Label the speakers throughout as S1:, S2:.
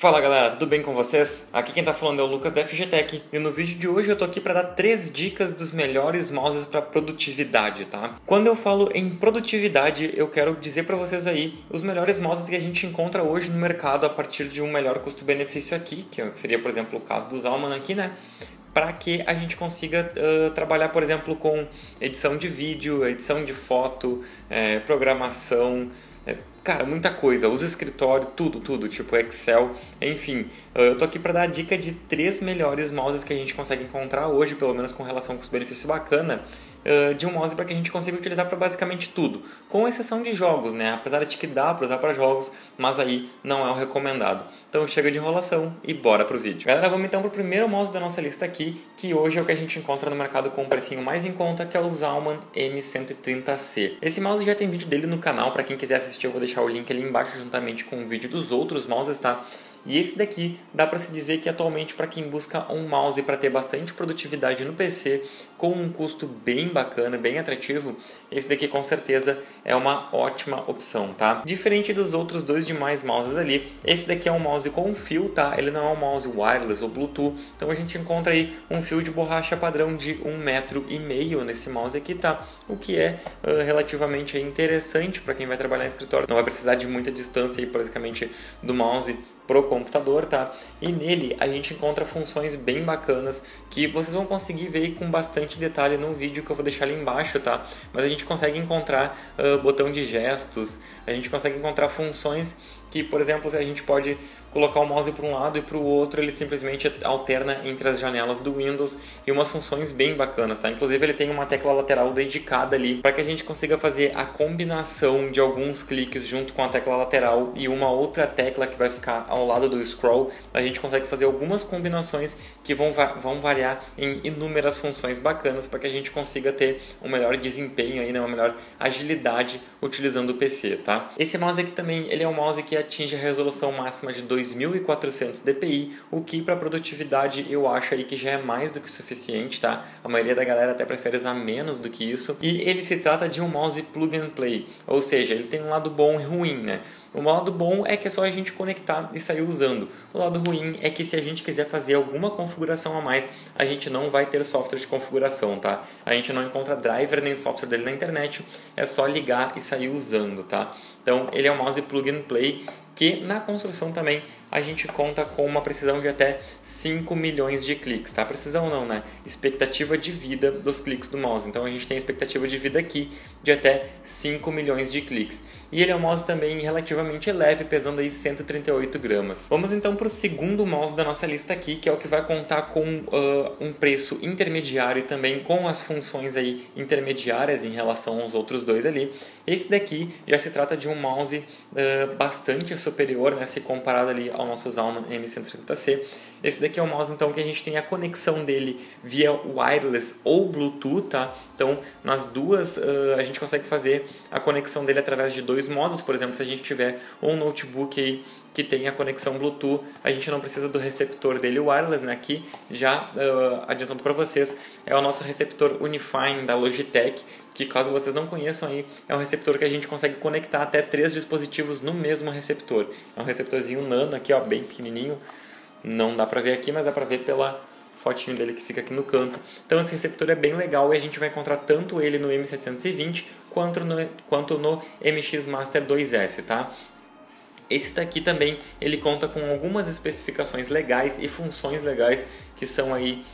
S1: Fala galera, tudo bem com vocês? Aqui quem tá falando é o Lucas da FGTech e no vídeo de hoje eu tô aqui para dar 3 dicas dos melhores mouses para produtividade, tá? Quando eu falo em produtividade, eu quero dizer para vocês aí os melhores mouses que a gente encontra hoje no mercado a partir de um melhor custo-benefício aqui, que seria, por exemplo, o caso do Zalman aqui, né? Para que a gente consiga trabalhar, por exemplo, com edição de vídeo, edição de foto, programação, cara, muita coisa, usa escritório, tudo, tipo Excel, enfim. Eu tô aqui para dar a dica de 3 melhores mouses que a gente consegue encontrar hoje, pelo menos com relação custo-benefício bacana, de um mouse para que a gente consiga utilizar para basicamente tudo, com exceção de jogos, né? Apesar de que dá para usar para jogos, mas aí não é o recomendado. Então chega de enrolação e bora pro vídeo. Galera, vamos então pro primeiro mouse da nossa lista aqui, que hoje é o que a gente encontra no mercado com um precinho mais em conta, que é o Zalman M130C. Esse mouse já tem vídeo dele no canal, para quem quiser assistir eu vou deixar o link ali embaixo juntamente com o vídeo dos outros mouses, tá? E esse daqui dá para se dizer que atualmente para quem busca um mouse para ter bastante produtividade no PC com um custo bem bacana, bem atrativo, esse daqui com certeza é uma ótima opção, tá? Diferente dos outros dois demais mouses ali, esse daqui é um mouse com fio, tá? Ele não é um mouse wireless ou Bluetooth, então a gente encontra aí um fio de borracha padrão de 1,5 m nesse mouse aqui, tá? O que é relativamente interessante para quem vai trabalhar em escritório, não vai precisar de muita distância aí, basicamente, do mouse pro computador, tá? E nele a gente encontra funções bem bacanas que vocês vão conseguir ver com bastante detalhe no vídeo que eu vou deixar ali embaixo, tá? Mas a gente consegue encontrar botão de gestos, a gente consegue encontrar funções que, por exemplo, a gente pode colocar o mouse para um lado e para o outro, ele simplesmente alterna entre as janelas do Windows e umas funções bem bacanas, tá? Inclusive ele tem uma tecla lateral dedicada ali para que a gente consiga fazer a combinação de alguns cliques junto com a tecla lateral e uma outra tecla que vai ficar ao lado do scroll. A gente consegue fazer algumas combinações que vão variar em inúmeras funções bacanas para que a gente consiga ter um melhor desempenho aí, né? Uma melhor agilidade utilizando o PC, tá? Esse mouse aqui também, ele é um mouse que atinge a resolução máxima de 2400 dpi, o que para produtividade eu acho aí que já é mais do que suficiente, tá? A maioria da galera até prefere usar menos do que isso. E ele se trata de um mouse plug and play, ou seja, ele tem um lado bom e ruim, né? O lado bom é que é só a gente conectar e sair usando. O lado ruim é que se a gente quiser fazer alguma configuração a mais, a gente não vai ter software de configuração, tá? A gente não encontra driver nem software dele na internet, é só ligar e sair usando, tá? Então ele é um mouse plug and play que na construção também a gente conta com uma precisão de até 5 milhões de cliques, tá? Precisão não, né? Expectativa de vida dos cliques do mouse. Então a gente tem a expectativa de vida aqui de até 5 milhões de cliques. E ele é um mouse também relativamente leve, pesando aí 138 gramas. Vamos então para o segundo mouse da nossa lista aqui, que é o que vai contar com um preço intermediário e também com as funções aí intermediárias em relação aos outros dois ali. Esse daqui já se trata de um mouse bastante superior, né, se comparado ali ao nosso Zalman M130C. Esse daqui é um mouse então que a gente tem a conexão dele via wireless ou Bluetooth, tá? Então nas duas a gente consegue fazer a conexão dele através de dois modos. Por exemplo, se a gente tiver um notebook aí que tem a conexão Bluetooth, a gente não precisa do receptor dele wireless, né? Aqui já adiantando para vocês, é o nosso receptor Unifine da Logitech, que caso vocês não conheçam aí, é um receptor que a gente consegue conectar até 3 dispositivos no mesmo receptor. É um receptorzinho nano aqui, ó, bem pequenininho, não dá pra ver aqui, mas dá pra ver pela fotinho dele que fica aqui no canto. Então esse receptor é bem legal e a gente vai encontrar tanto ele no M720 quanto no MX Master 2S, tá? Esse daqui também, ele conta com algumas especificações legais e funções legais que são aí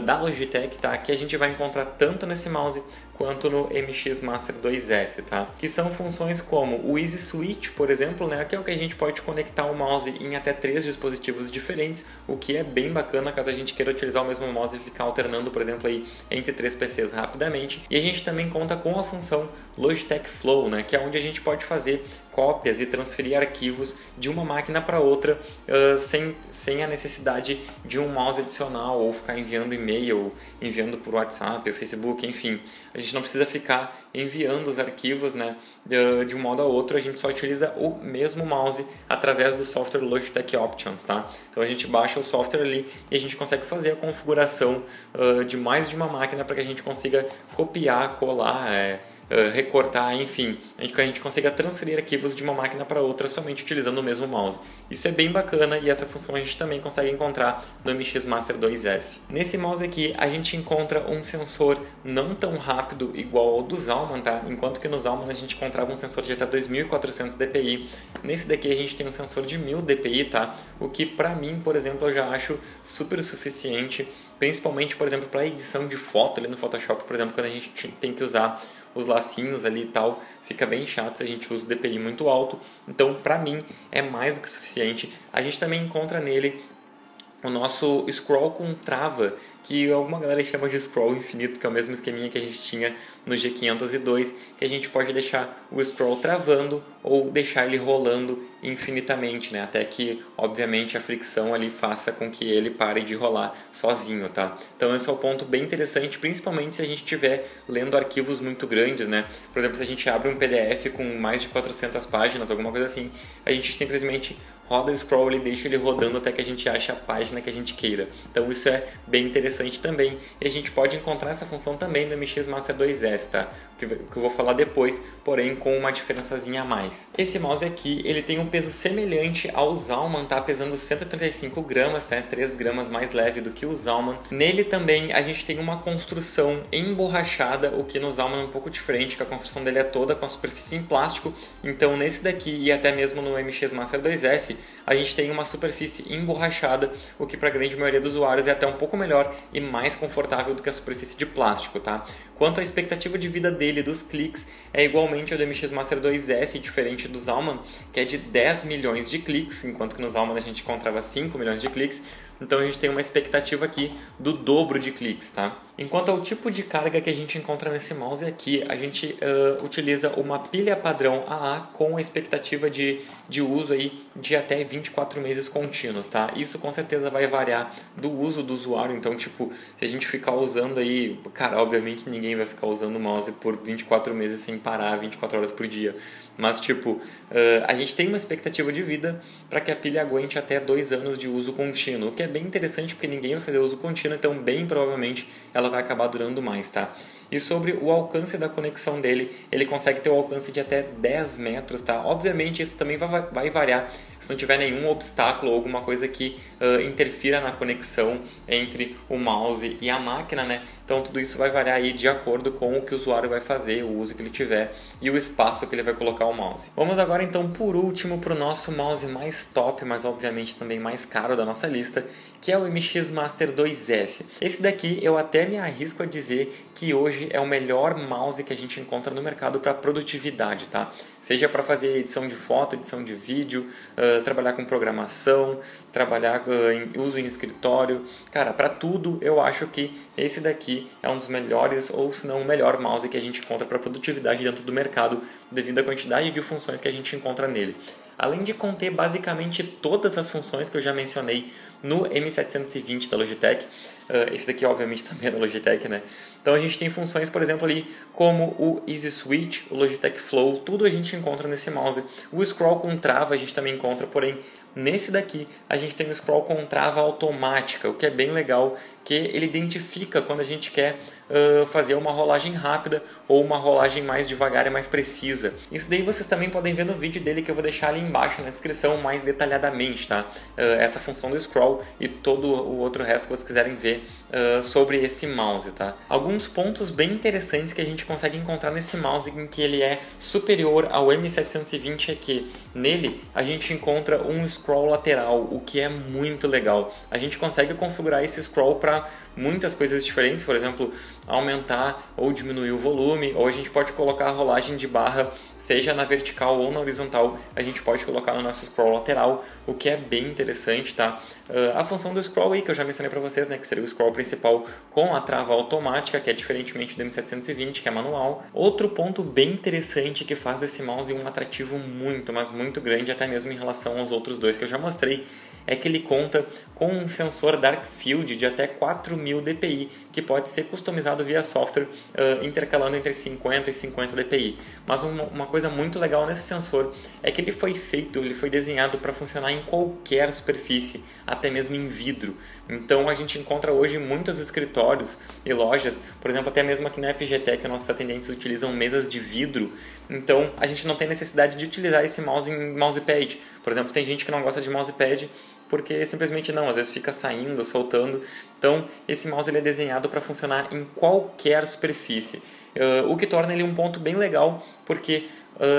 S1: da Logitech, tá? Que a gente vai encontrar tanto nesse mouse quanto no MX Master 2S, tá? Que são funções como o Easy Switch, por exemplo, né? Que é o que a gente pode conectar o mouse em até 3 dispositivos diferentes, o que é bem bacana caso a gente queira utilizar o mesmo mouse e ficar alternando, por exemplo, aí entre 3 PCs rapidamente. E a gente também conta com a função Logitech Flow, né? Que é onde a gente pode fazer cópias e transferir arquivos de uma máquina para outra sem a necessidade de um mouse adicional ou ficar enviando e-mail, enviando por WhatsApp, Facebook, enfim. A gente não precisa ficar enviando os arquivos, né, de um modo a outro, a gente só utiliza o mesmo mouse através do software Logitech Options, tá? Então a gente baixa o software ali e a gente consegue fazer a configuração de mais de uma máquina para que a gente consiga copiar, colar, recortar, enfim, que a gente consiga transferir arquivos de uma máquina para outra somente utilizando o mesmo mouse. Isso é bem bacana e essa função a gente também consegue encontrar no MX Master 2S. Nesse mouse aqui a gente encontra um sensor não tão rápido igual ao do Zalman, tá? Enquanto que no Zalman a gente encontrava um sensor de até 2400 dpi, nesse daqui a gente tem um sensor de 1000 dpi, tá? O que pra mim, por exemplo, eu já acho super suficiente, principalmente, por exemplo, para edição de foto ali no Photoshop, por exemplo, quando a gente tem que usar os lacinhos ali e tal, fica bem chato se a gente usa o DPI muito alto. Então, pra mim, é mais do que suficiente. A gente também encontra nele o nosso scroll com trava, que alguma galera chama de scroll infinito, que é o mesmo esqueminha que a gente tinha no G502, que a gente pode deixar o scroll travando ou deixar ele rolando infinitamente, né? Até que, obviamente, a fricção ali faça com que ele pare de rolar sozinho, tá? Então esse é um ponto bem interessante, principalmente se a gente estiver lendo arquivos muito grandes, né? Por exemplo, se a gente abre um PDF com mais de 400 páginas, alguma coisa assim, a gente simplesmente roda o scroll e deixa ele rodando até que a gente ache a página que a gente queira. Então isso é bem interessante também, e a gente pode encontrar essa função também no MX Master 2S, tá? Que eu vou falar depois, porém com uma diferençazinha a mais. Esse mouse aqui, ele tem um peso semelhante ao Zalman, tá? Pesando 135 gramas, tá? 3 gramas mais leve do que o Zalman. Nele também a gente tem uma construção emborrachada, o que no Zalman é um pouco diferente, que a construção dele é toda com a superfície em plástico. Então nesse daqui e até mesmo no MX Master 2S, a gente tem uma superfície emborrachada, o que para a grande maioria dos usuários é até um pouco melhor e mais confortável do que a superfície de plástico, tá? Quanto à expectativa de vida dele, dos cliques, é igualmente ao do MX Master 2S, diferente do Zalman, que é de 10 milhões de cliques, enquanto que no Zalman a gente encontrava 5 milhões de cliques. Então a gente tem uma expectativa aqui do dobro de cliques, tá? Enquanto ao tipo de carga que a gente encontra nesse mouse aqui, a gente utiliza uma pilha padrão AA com a expectativa de uso aí de até 24 meses contínuos, tá? Isso com certeza vai variar do uso do usuário, então tipo, se a gente ficar usando aí, cara, obviamente ninguém vai ficar usando o mouse por 24 meses sem parar, 24 horas por dia, mas tipo, a gente tem uma expectativa de vida para que a pilha aguente até 2 anos de uso contínuo, o que é bem interessante porque ninguém vai fazer uso contínuo, então bem provavelmente ela vai acabar durando mais, tá? E sobre o alcance da conexão dele, ele consegue ter o alcance de até 10 metros, tá? Obviamente isso também vai variar se não tiver nenhum obstáculo ou alguma coisa que interfira na conexão entre o mouse e a máquina, né? Então tudo isso vai variar aí de acordo com o que o usuário vai fazer, o uso que ele tiver e o espaço que ele vai colocar o mouse. Vamos agora então por último para o nosso mouse mais top, mas obviamente também mais caro da nossa lista, que é o MX Master 2S. Esse daqui eu até me arrisco a dizer que hoje é o melhor mouse que a gente encontra no mercado para produtividade, tá? Seja para fazer edição de foto, edição de vídeo, trabalhar com programação, trabalhar em uso em escritório, cara, para tudo eu acho que esse daqui é um dos melhores, ou se não o melhor mouse que a gente encontra para produtividade dentro do mercado, devido à quantidade de funções que a gente encontra nele. Além de conter basicamente todas as funções que eu já mencionei no M720 da Logitech, esse daqui obviamente também é da Logitech, né? Então a gente tem funções, por exemplo, ali como o Easy Switch, o Logitech Flow, tudo a gente encontra nesse mouse. O scroll com trava a gente também encontra, porém nesse daqui a gente tem o scroll com trava automática, o que é bem legal, que ele identifica quando a gente quer fazer uma rolagem rápida ou uma rolagem mais devagar e mais precisa. Isso daí vocês também podem ver no vídeo dele que eu vou deixar ali embaixo na descrição mais detalhadamente, tá? Essa função do scroll e todo o outro resto que vocês quiserem ver sobre esse mouse, tá? Alguns pontos bem interessantes que a gente consegue encontrar nesse mouse em que ele é superior ao M720 é que nele a gente encontra um scroll lateral, o que é muito legal. A gente consegue configurar esse scroll para muitas coisas diferentes, por exemplo, aumentar ou diminuir o volume, ou a gente pode colocar a rolagem de barra, seja na vertical ou na horizontal, a gente pode colocar no nosso scroll lateral, o que é bem interessante, tá? A função do scroll aí, que eu já mencionei para vocês, né, que seria o scroll principal com a trava automática, que é diferentemente do M720, que é manual. Outro ponto bem interessante que faz desse mouse um atrativo muito, mas muito grande, até mesmo em relação aos outros dois que eu já mostrei, é que ele conta com um sensor Dark Field de até 4000 dpi, que pode ser customizado via software, intercalando entre 50 e 50 dpi. Mas um uma coisa muito legal nesse sensor é que ele foi desenhado para funcionar em qualquer superfície, até mesmo em vidro. Então a gente encontra hoje muitos escritórios e lojas, por exemplo, até mesmo aqui na FGTech, nossos atendentes utilizam mesas de vidro. Então a gente não tem necessidade de utilizar esse mouse em mousepad. Por exemplo, tem gente que não gosta de mousepad porque simplesmente não, às vezes fica saindo, soltando. Então esse mouse ele é desenhado para funcionar em qualquer superfície, o que torna ele um ponto bem legal, porque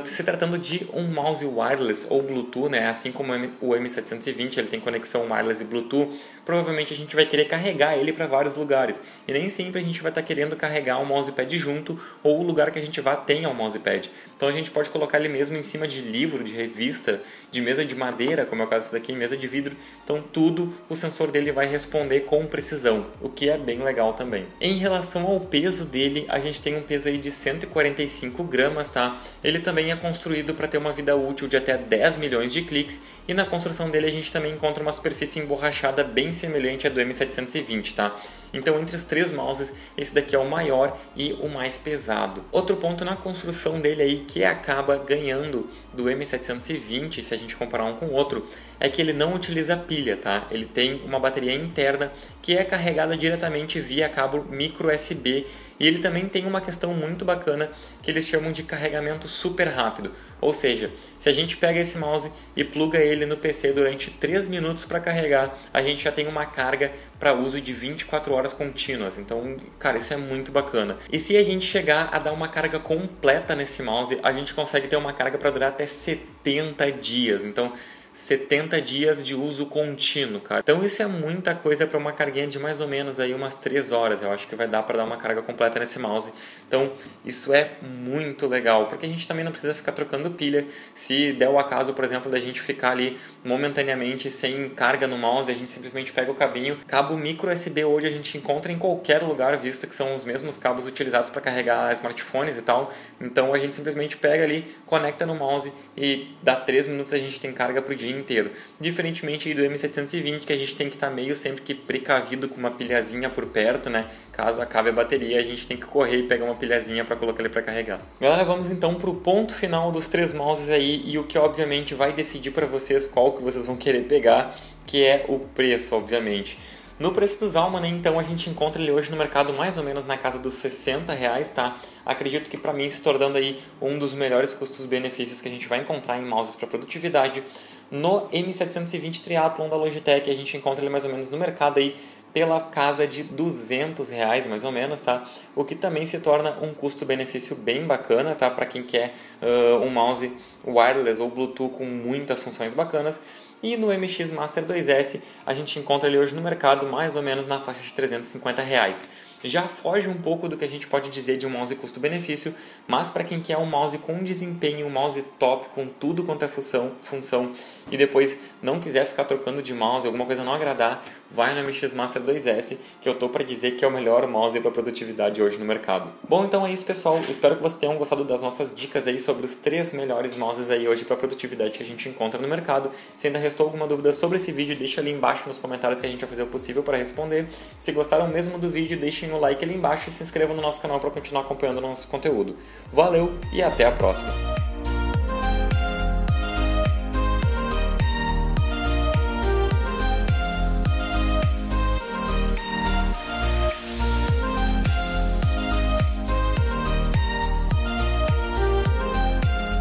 S1: se tratando de um mouse wireless ou Bluetooth, né, assim como o M720 ele tem conexão wireless e Bluetooth, provavelmente a gente vai querer carregar ele para vários lugares, e nem sempre a gente vai estar querendo carregar o mousepad junto, ou o lugar que a gente vá tenha o mousepad. Então a gente pode colocar ele mesmo em cima de livro, de revista, de mesa de madeira, como é o caso desse daqui, mesa de vidro. Então tudo o sensor dele vai responder com precisão, o que é bem legal também. Em relação ao peso dele, a gente tem um peso aí de 145 gramas, tá? Ele também é construído para ter uma vida útil de até 10 milhões de cliques, e na construção dele a gente também encontra uma superfície emborrachada bem semelhante à do M720, tá? Então entre os três mouses, esse daqui é o maior e o mais pesado. Outro ponto na construção dele aí que acaba ganhando do M720, se a gente comparar um com o outro, é que ele não utiliza pilha, tá? Ele tem uma bateria interna que é carregada diretamente via cabo micro USB, e ele também tem uma questão muito bacana que eles chamam de carregamento super rápido. Ou seja, se a gente pega esse mouse e pluga ele no PC durante 3 minutos para carregar, a gente já tem uma carga para uso de 24 horas contínuas. Então, cara, isso é muito bacana. E se a gente chegar a dar uma carga completa nesse mouse, a gente consegue ter uma carga para durar até 70 dias. Então, 70 dias de uso contínuo, cara. Então isso é muita coisa para uma carguinha de mais ou menos aí umas 3 horas. Eu acho que vai dar para dar uma carga completa nesse mouse. Então isso é muito legal, porque a gente também não precisa ficar trocando pilha. Se der o acaso, por exemplo, da gente ficar ali momentaneamente sem carga no mouse, a gente simplesmente pega o cabinho. Cabo micro USB hoje a gente encontra em qualquer lugar, visto que são os mesmos cabos utilizados para carregar smartphones e tal. Então a gente simplesmente pega ali, conecta no mouse e dá 3 minutos a gente tem carga pro dia inteiro. Diferentemente do M720, que a gente tem que estar meio sempre que precavido com uma pilhazinha por perto, né? Caso acabe a bateria, a gente tem que correr e pegar uma pilhazinha para colocar ele para carregar. Galera, vamos então para o ponto final dos três mouses aí, e o que obviamente vai decidir para vocês qual que vocês vão querer pegar, que é o preço, obviamente. No preço do Zalman, então, a gente encontra ele hoje no mercado mais ou menos na casa dos R$60, tá? Acredito que para mim se tornando aí um dos melhores custos-benefícios que a gente vai encontrar em mouses para produtividade. No M720 Triathlon da Logitech, a gente encontra ele mais ou menos no mercado aí pela casa de R$200 mais ou menos, tá? O que também se torna um custo-benefício bem bacana, tá? Para quem quer um mouse wireless ou Bluetooth com muitas funções bacanas. E no MX Master 2S a gente encontra ele hoje no mercado mais ou menos na faixa de R$350. Já foge um pouco do que a gente pode dizer de um mouse custo-benefício, mas para quem quer um mouse com desempenho, um mouse top, com tudo quanto é função, e depois não quiser ficar trocando de mouse, alguma coisa não agradar, vai no MX Master 2S, que eu tô para dizer que é o melhor mouse para produtividade hoje no mercado. Bom, então é isso, pessoal. Espero que vocês tenham gostado das nossas dicas aí sobre os 3 melhores mouses aí hoje para produtividade que a gente encontra no mercado. Se ainda restou alguma dúvida sobre esse vídeo, deixa ali embaixo nos comentários que a gente vai fazer o possível para responder. Se gostaram mesmo do vídeo, deixem o like ali embaixo e se inscrevam no nosso canal para continuar acompanhando o nosso conteúdo. Valeu e até a próxima!